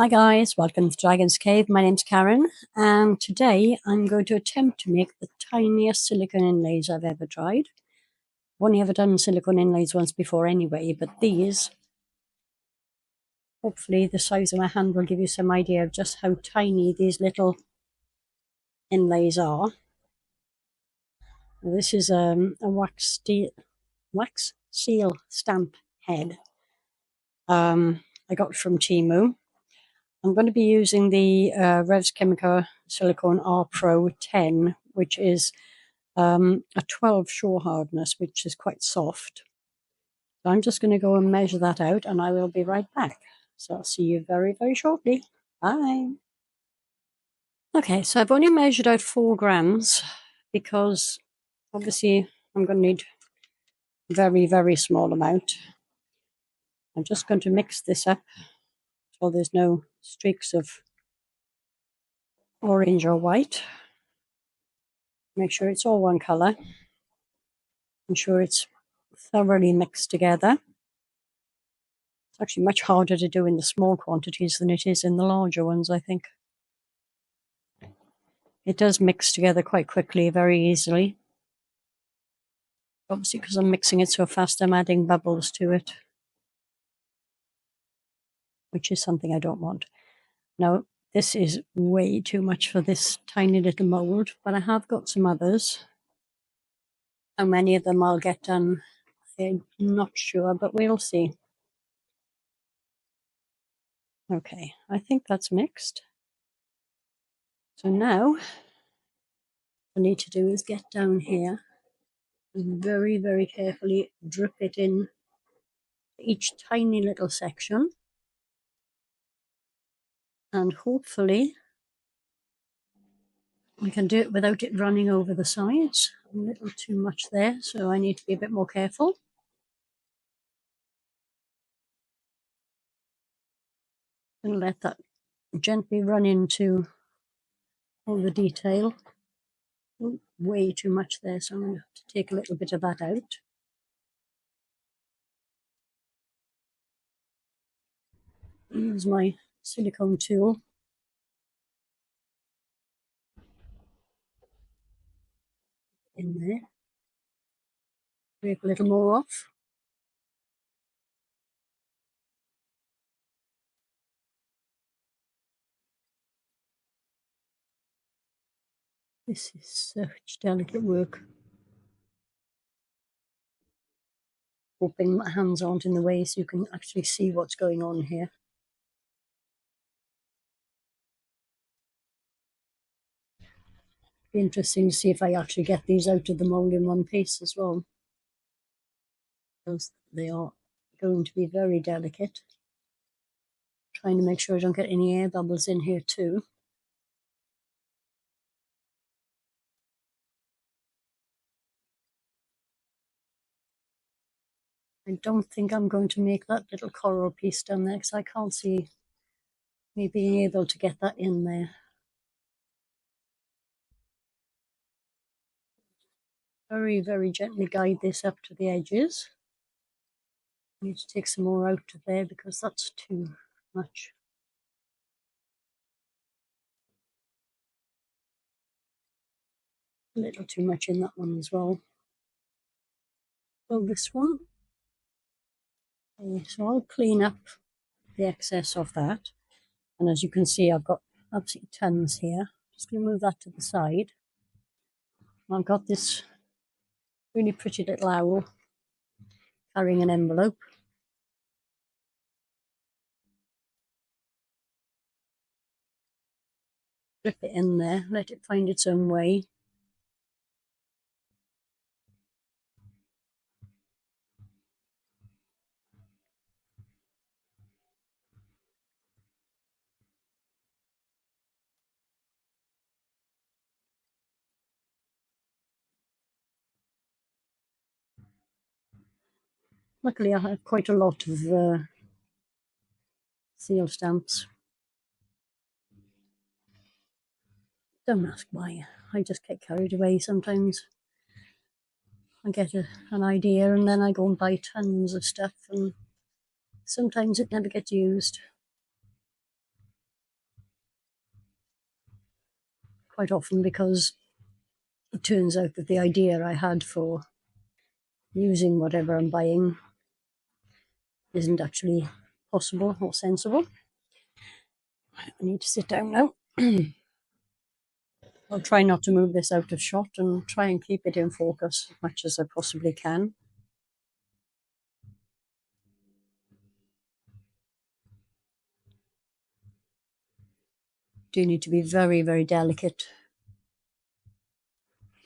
Hi guys, welcome to Dragon's Cave. My name's Karen, and today I'm going to attempt to make the tiniest silicone inlays I've ever tried. I've only ever done silicone inlays once before anyway, but these, hopefully the size of my hand will give you some idea of just how tiny these little inlays are. This is a wax seal stamp head I got from Temu. I'm going to be using the Revs Chemical Silicone R Pro 10, which is a 12 shore hardness, which is quite soft. So I'm just going to go and measure that out, and I will be right back. So I'll see you very, very shortly. Bye. Okay, so I've only measured out 4 grams because obviously I'm going to need a very, very small amount. I'm just going to mix this up so there's no streaks of orange or white. Make sure it's all one color. Ensure it's thoroughly mixed together. It's actually much harder to do in the small quantities than it is in the larger ones, I think. It does mix together quite quickly, very easily. Obviously, because I'm mixing it so fast, I'm adding bubbles to it, which is something I don't want. Now, this is way too much for this tiny little mold, but I have got some others. How many of them I'll get done, I'm not sure, but we'll see. Okay, I think that's mixed. So now, what I need to do is get down here and very, very carefully drip it in each tiny little section. And hopefully I can do it without it running over the sides. A little too much there, so I need to be a bit more careful. And let that gently run into all the detail. Oh, way too much there, so I'm going to have to take a little bit of that out. Use my silicone tool. In there. Break a little more off. This is such delicate work. Hoping my hands aren't in the way so you can actually see what's going on here. Be interesting to see if I actually get these out of the mold in one piece as well, because they are going to be very delicate. Trying to make sure I don't get any air bubbles in here too. I don't think I'm going to make that little coral piece down there because I can't see me being able to get that in there. Very, very gently guide this up to the edges. I need to take some more out of there because that's too much. A little too much in that one as well. So this one. Okay, so I'll clean up the excess of that. And as you can see, I've got absolutely tons here. Just going to move that to the side. I've got this really pretty little owl carrying an envelope. Drip it in there, let it find its own way. Luckily, I have quite a lot of seal stamps. Don't ask why. I just get carried away sometimes. I get an idea and then I go and buy tons of stuff, and sometimes it never gets used. quite often because it turns out that the idea I had for using whatever I'm buying isn't actually possible or sensible. I need to sit down now. I'll try not to move this out of shot and try and keep it in focus as much as I possibly can. Do need to be very, very delicate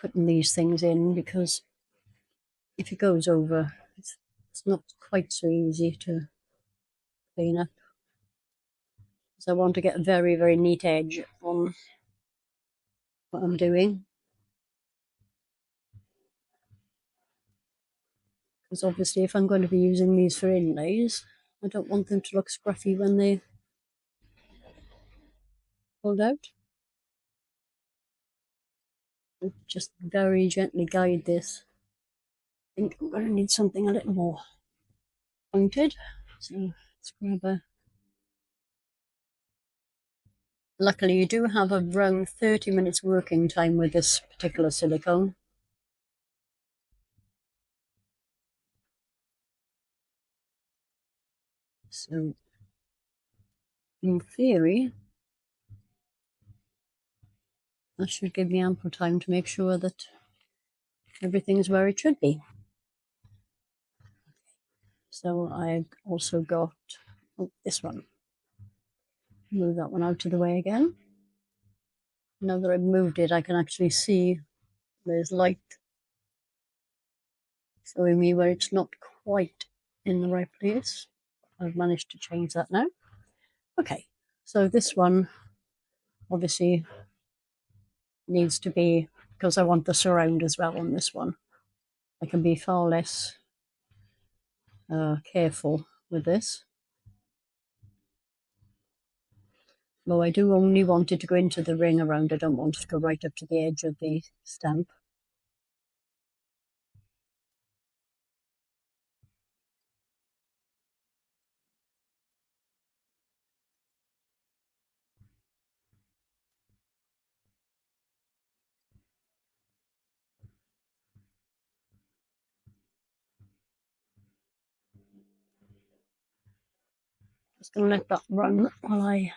putting these things in, because if it goes over, it's not quite so easy to clean up. So I want to get a very, very neat edge on what I'm doing. Because obviously if I'm going to be using these for inlays, I don't want them to look scruffy when they pulled out. Just very gently guide this. I think I'm going to need something a little more pointed. So let's grab a... Luckily you do have around 30 minutes working time with this particular silicone. So in theory, that should give me ample time to make sure that everything's where it should be. So I've also got this one. Move that one out of the way again. Now that I've moved it, I can actually see there's light showing me where it's not quite in the right place. I've managed to change that now. Okay, so this one obviously needs to be, because I want the surround as well on this one, I can be far less careful with this. Though I do only want it to go into the ring around, I don't want it to go right up to the edge of the stamp. Just going to let that run while I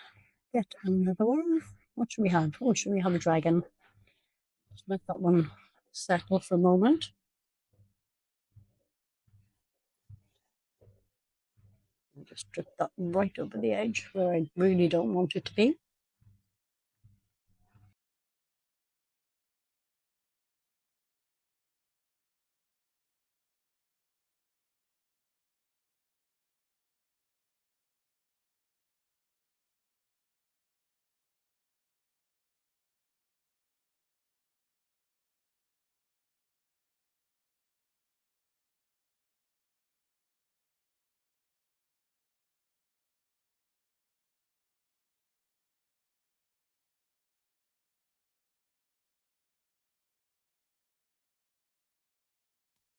get another one. What should we have? Oh, should we have a dragon? Just let that one settle for a moment. And just drip that right over the edge where I really don't want it to be.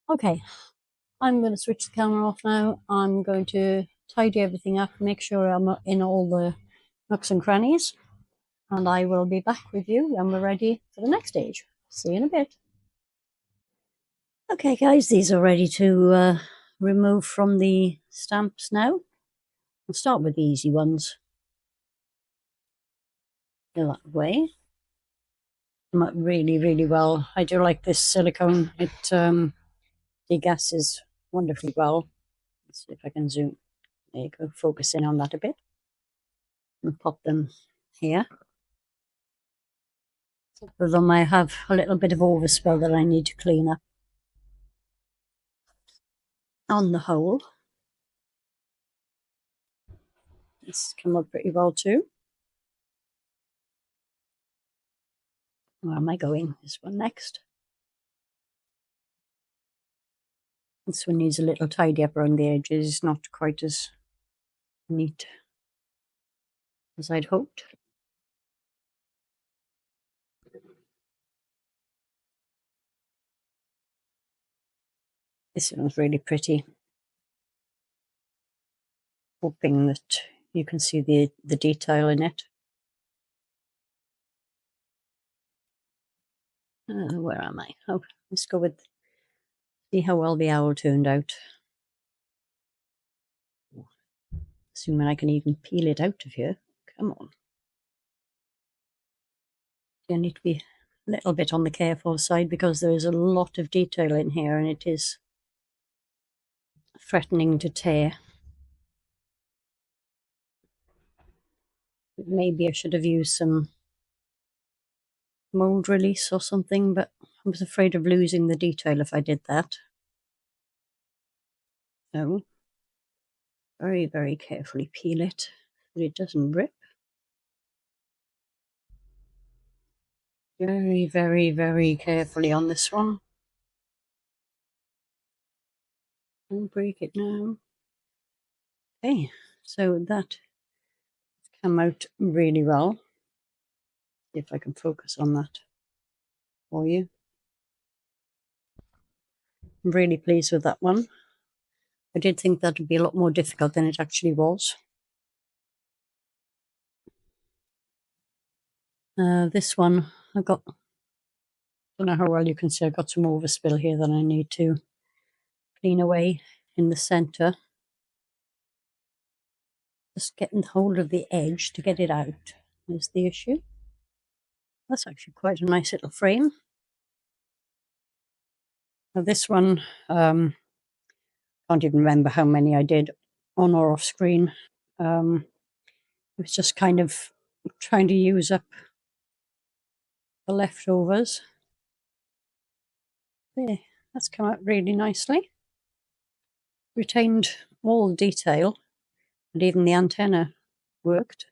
Okay, I'm going to switch the camera off now. I'm going to tidy everything up, make sure I'm in all the nooks and crannies, and I will be back with you when we're ready for the next stage. See you in a bit. Okay guys, these are ready to remove from the stamps now. I'll start with the easy ones. Go that way. Come up really, really well. I do like this silicone. It degasses wonderfully well. Let's see if I can zoom. There you go, focus in on that a bit. And pop them here. But then I have a little bit of overspill that I need to clean up on the whole. It's come up pretty well too. Where am I going? This one next. This one needs a little tidy up around the edges, not quite as neat as I'd hoped. This one's really pretty. Hoping that you can see the detail in it. Where am I? Oh, let's go with, see how well the owl turned out. Assuming I can even peel it out of here. Come on. You need to be a little bit on the careful side because there is a lot of detail in here and it is threatening to tear. Maybe I should have used some mold release or something, but I was afraid of losing the detail if I did that. So, very, very carefully peel it so it doesn't rip. Very, very, very carefully on this one. Don't break it now. Okay, so that came out really well. See if I can focus on that for you. I'm really pleased with that one. I did think that would be a lot more difficult than it actually was. This one, I don't know how well you can see, I've got some overspill here that I need to clean away in the center. Just getting hold of the edge to get it out is the issue. That's actually quite a nice little frame. Now this one, can't even remember how many I did on or off screen. It was just kind of trying to use up the leftovers. There, that's come out really nicely. Retained all the detail, and even the antenna worked.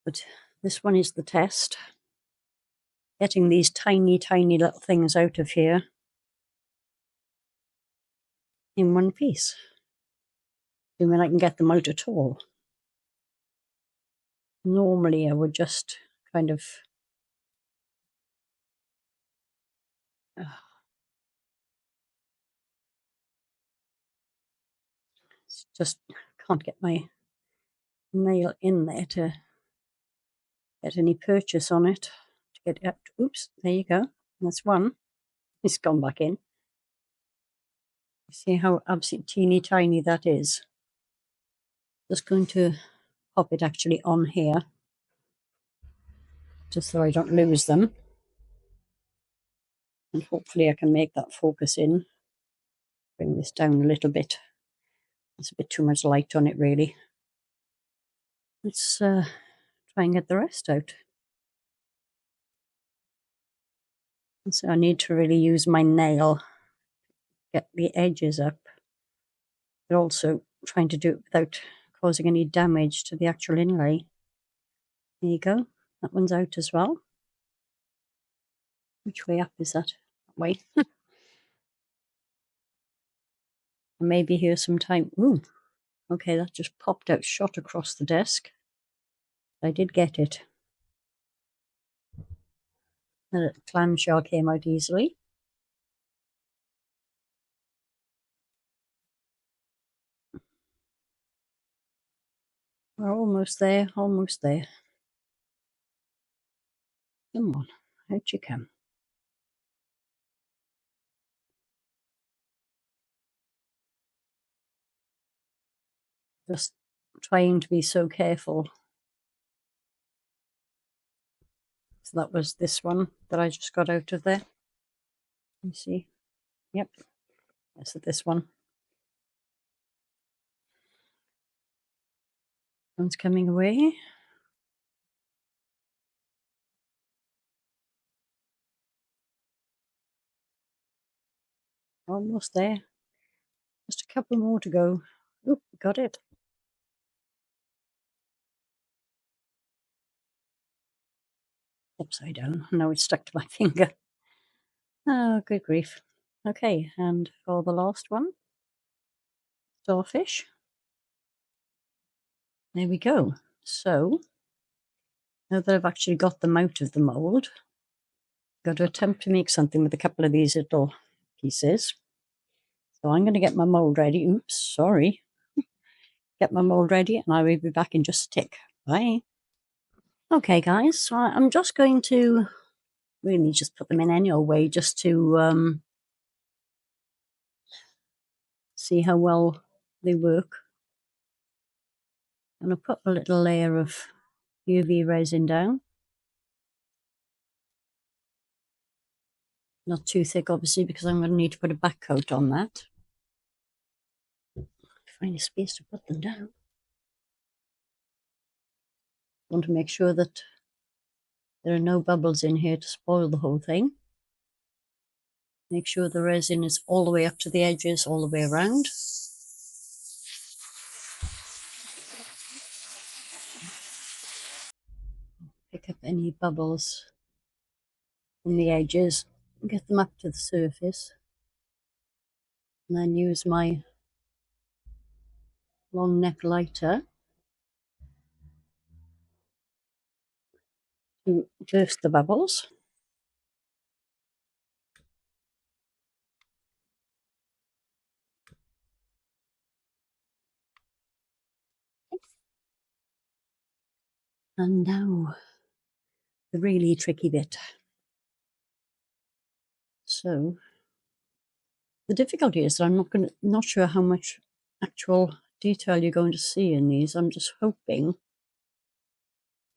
But this one is the test. Getting these tiny, tiny little things out of here in one piece. Assuming I can get them out at all. Normally I would just kind of just can't get my nail in there to get any purchase on it. To get it out. Oops, there you go. That's one. It's gone back in. See how absolutely teeny tiny that is. Just going to pop it actually on here, just so I don't lose them. And hopefully I can make that focus in. Bring this down a little bit. There's a bit too much light on it really. Let's try and get the rest out. And so I need to really use my nail, get the edges up, but also trying to do it without causing any damage to the actual inlay. There you go. That one's out as well. Which way up is that? That way. Maybe here sometime. Ooh, okay, that just popped out, shot across the desk. I did get it. The clamshell came out easily. We're almost there, almost there. Come on, out you come. Just trying to be so careful. So that was this one that I just got out of there. You see? Yep, that's this one. One's coming away. Almost there. Just a couple more to go. Oop, got it. Upside down. Now it's stuck to my finger. Oh, good grief. Okay, and for the last one, starfish. There we go. So, now that I've actually got them out of the mould, I've got to attempt to make something with a couple of these little pieces. So I'm going to get my mould ready. Oops, sorry. Get my mould ready and I will be back in just a tick. Bye. Okay guys, so I'm just going to really just put them in any old way just to see how well they work. I'm going to put a little layer of UV resin down. Not too thick, obviously, because I'm going to need to put a back coat on that. Find a space to put them down. Want to make sure that there are no bubbles in here to spoil the whole thing. Make sure the resin is all the way up to the edges, all the way around. Pick up any bubbles from the edges and get them up to the surface. And then use my long neck lighter to burst the bubbles. And now the really tricky bit. So the difficulty is that I'm not sure how much actual detail you're going to see in these. I'm just hoping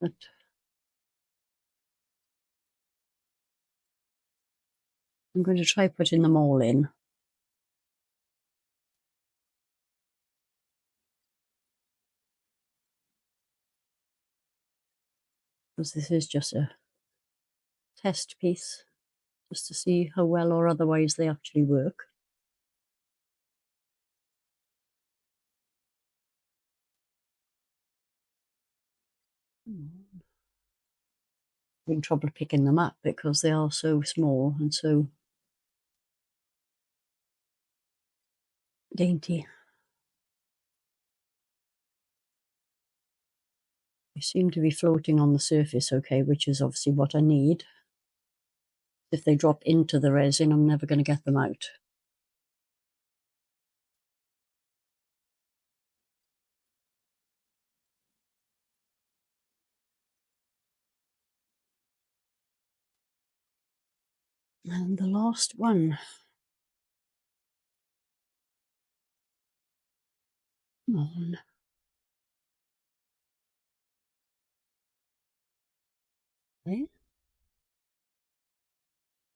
that I'm going to try putting them all in. Because this is just a test piece, just to see how well or otherwise they actually work. I'm in trouble picking them up because they are so small and so dainty. They seem to be floating on the surface okay, which is obviously what I need. If they drop into the resin, I'm never going to get them out. And the last one. Come on.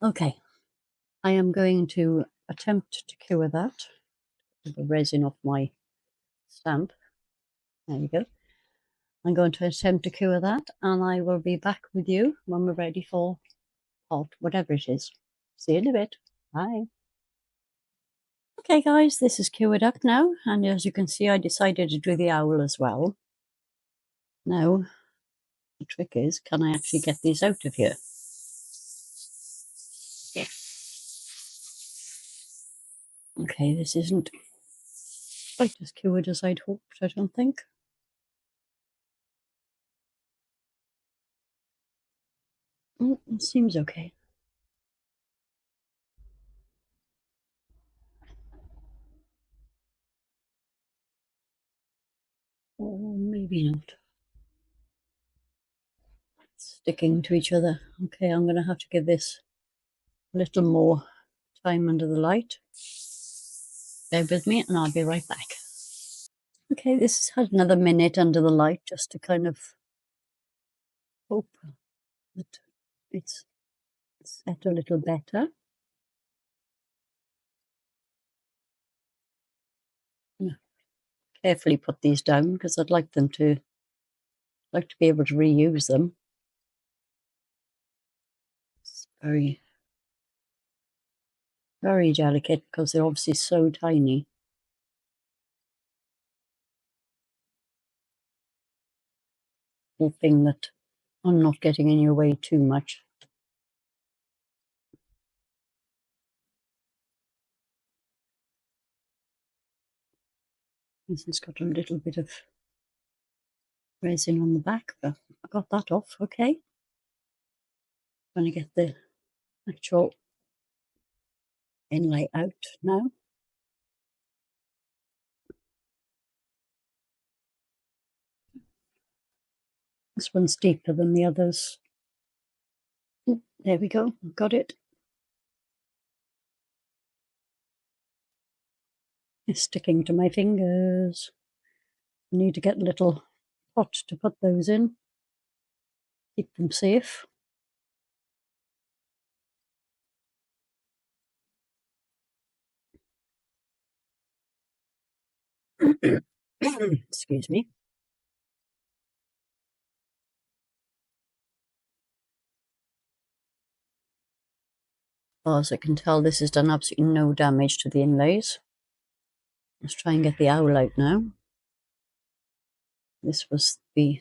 Okay, I am going to attempt to cure that with the resin off my stamp. There you go. I'm going to attempt to cure that, and I will be back with you when we're ready for hot, whatever it is. See you in a bit. Bye. Okay, guys, this is cured up now, and as you can see, I decided to do the owl as well. Now, the trick is, can I actually get these out of here? Yeah. Okay, this isn't quite as cured as I'd hoped, I don't think. It seems okay. Or maybe not. Sticking to each other. Okay, I'm going to have to give this a little more time under the light. Bear with me and I'll be right back. Okay, this has had another minute under the light just to kind of hope that it's set a little better. Carefully put these down because I'd like to be able to reuse them. It's very, very delicate because they're obviously so tiny. Hoping that I'm not getting in your way too much. This has got a little bit of resin on the back, but I got that off, okay. I'm going to get the actual inlay out now. This one's deeper than the others. There we go, got it. It's sticking to my fingers. I need to get a little pot to put those in. Keep them safe. Excuse me. Well, as I can tell, this has done absolutely no damage to the inlays. Let's try and get the owl out now. This was the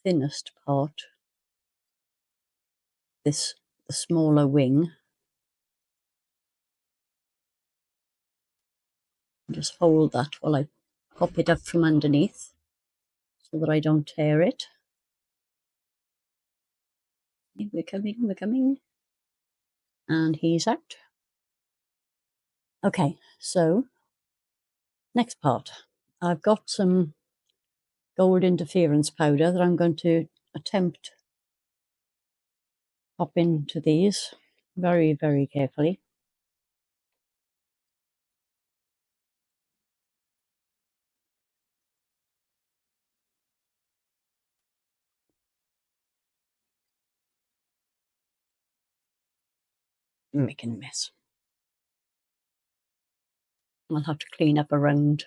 thinnest part. The smaller wing. Just hold that while I pop it up from underneath so that I don't tear it. We're coming. And he's out. Okay, so next part. I've got some gold interference powder that I'm going to attempt pop into these very, very carefully. I'm making a mess. I'll have to clean up around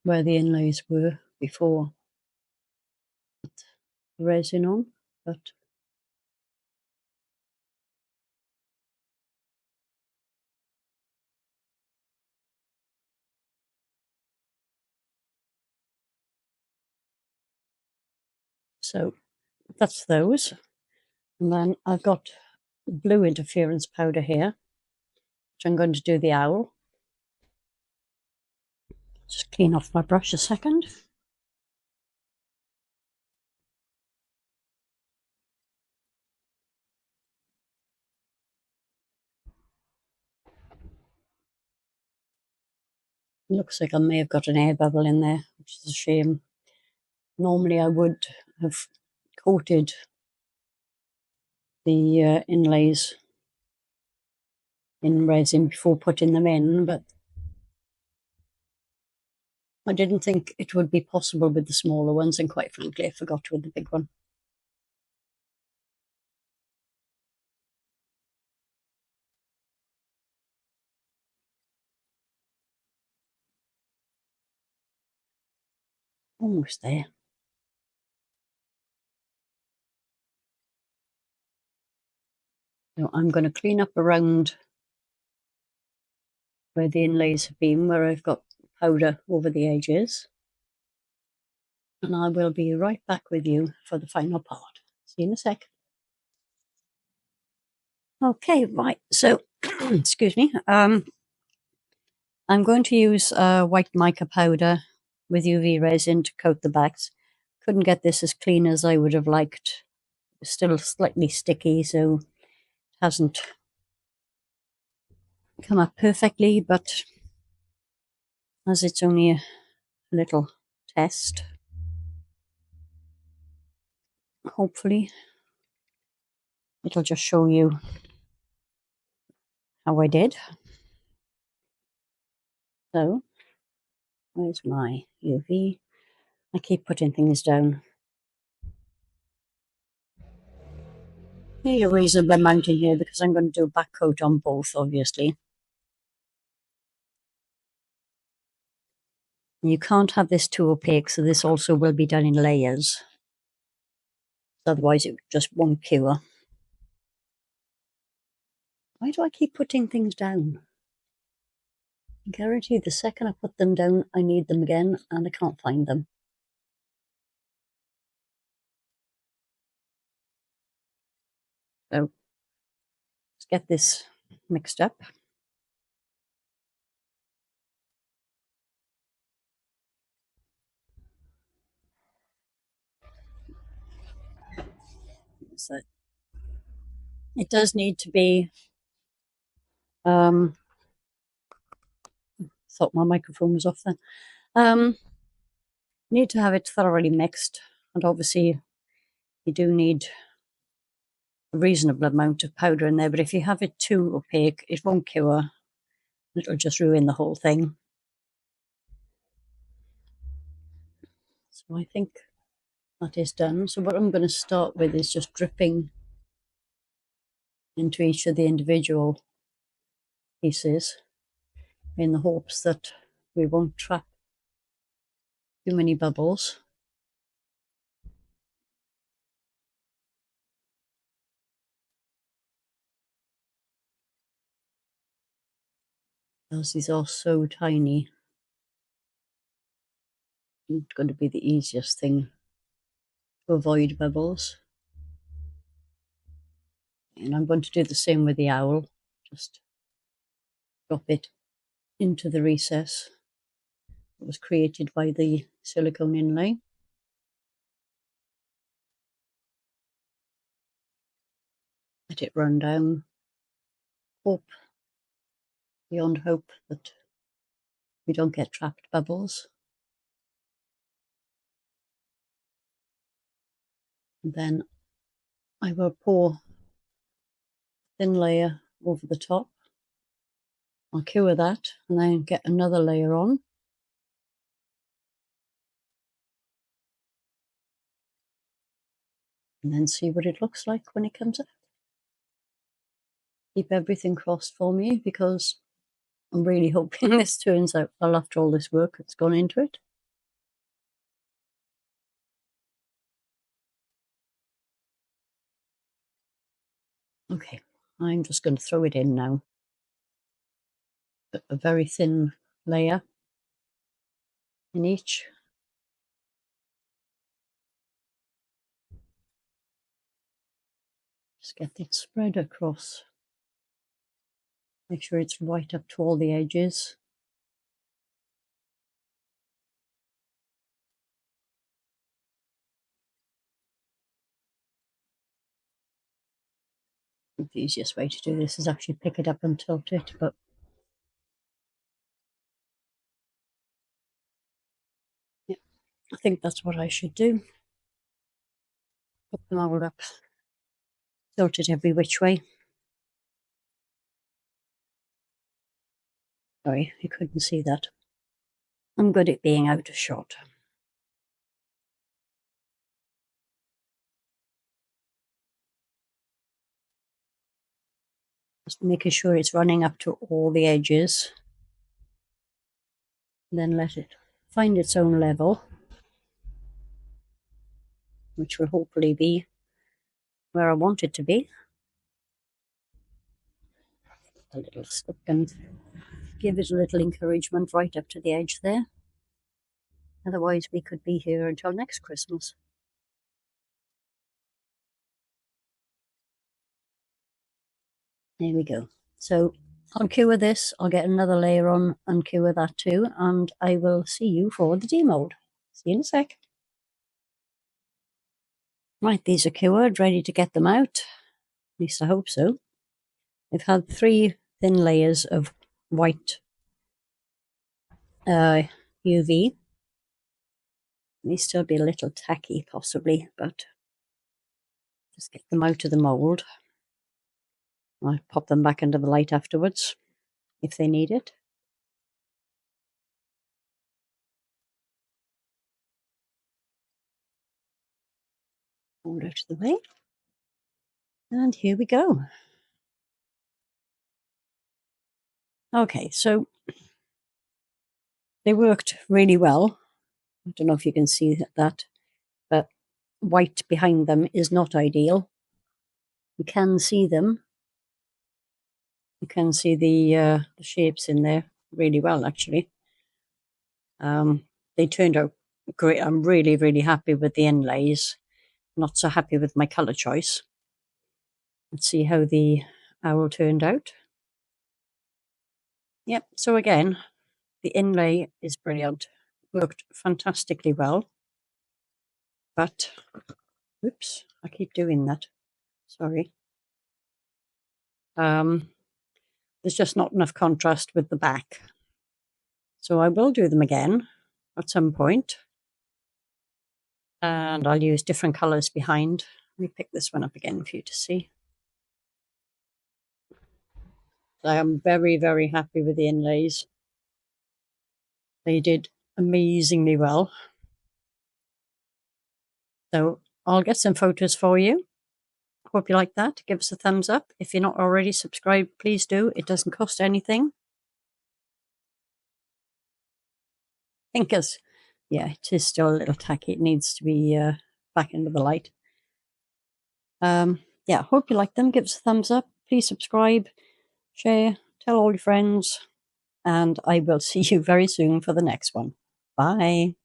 where the inlays were before the resin on, but so that's those. And then I've got blue interference powder here, which I'm going to do the owl. Just clean off my brush a second. Looks like I may have got an air bubble in there, which is a shame. Normally I would have coated the inlays in resin before putting them in, but I didn't think it would be possible with the smaller ones, and quite frankly I forgot with the big one. Almost there. So I'm going to clean up around where the inlays have been, where I've got powder over the edges. And I will be right back with you for the final part. See you in a sec. Okay, right. So, excuse me. I'm going to use white mica powder with UV resin to coat the backs. Couldn't get this as clean as I would have liked. It's still slightly sticky, so it hasn't come up perfectly, but as it's only a little test, hopefully it'll just show you how I did. So, where's my UV? I keep putting things down. Need a reasonable amount in here because I'm going to do a back coat on both, obviously. You can't have this too opaque, so this also will be done in layers. Otherwise it just won't cure. Why do I keep putting things down? I guarantee the second I put them down, I need them again and I can't find them. So let's get this mixed up. So it does need to be, thought my microphone was off then. Need to have it thoroughly mixed, and obviously you do need a reasonable amount of powder in there, but if you have it too opaque, it won't cure. It'll just ruin the whole thing. So I think that is done. So what I'm going to start with is just dripping into each of the individual pieces in the hopes that we won't trap too many bubbles. As these are so tiny, it's going to be the easiest thing to avoid bubbles. And I'm going to do the same with the owl. Just drop it into the recess that was created by the silicone inlay. Let it run down. Hope, beyond hope, that we don't get trapped bubbles. And then I will pour thin layer over the top. I'll cure that and then get another layer on. And then see what it looks like when it comes out. Keep everything crossed for me because I'm really hoping this turns out well after all this work that's gone into it. Okay, I'm just going to throw it in now. A very thin layer in each. Just get it spread across. Make sure it's right up to all the edges. The easiest way to do this is actually pick it up and tilt it, but yeah, I think that's what I should do. Put them all up, tilt it every which way. Sorry, you couldn't see that. I'm good at being out of shot. Just making sure it's running up to all the edges. And then let it find its own level, which will hopefully be where I want it to be. A little stick and give it a little encouragement right up to the edge there. Otherwise, we could be here until next Christmas. There we go. So I'll cure this, I'll get another layer on and cure that too, and I will see you for the demold. See you in a sec. Right, these are cured, ready to get them out. At least I hope so. I've had 3 thin layers of white UV. May still be a little tacky possibly, but just get them out of the mould. I'll pop them back into the light afterwards if they need it. Hold out of the way. And here we go. Okay, so they worked really well. I don't know if you can see that, but white behind them is not ideal. You can see them. You can see the shapes in there really well, actually. They turned out great. I'm really, really happy with the inlays. Not so happy with my colour choice. Let's see how the owl turned out. Yep, so again, the inlay is brilliant. Worked fantastically well. But, oops, I keep doing that. Sorry. There's just not enough contrast with the back. So I will do them again at some point. And I'll use different colours behind. Let me pick this one up again for you to see. I am very, very happy with the inlays. They did amazingly well. So I'll get some photos for you. Hope you like that. Give us a thumbs up. If you're not already subscribed, please do. It doesn't cost anything. Thinkers. Yeah, it is still a little tacky. It needs to be back into the light. Yeah, hope you like them. Give us a thumbs up. Please subscribe, share, tell all your friends, and I will see you very soon for the next one. Bye.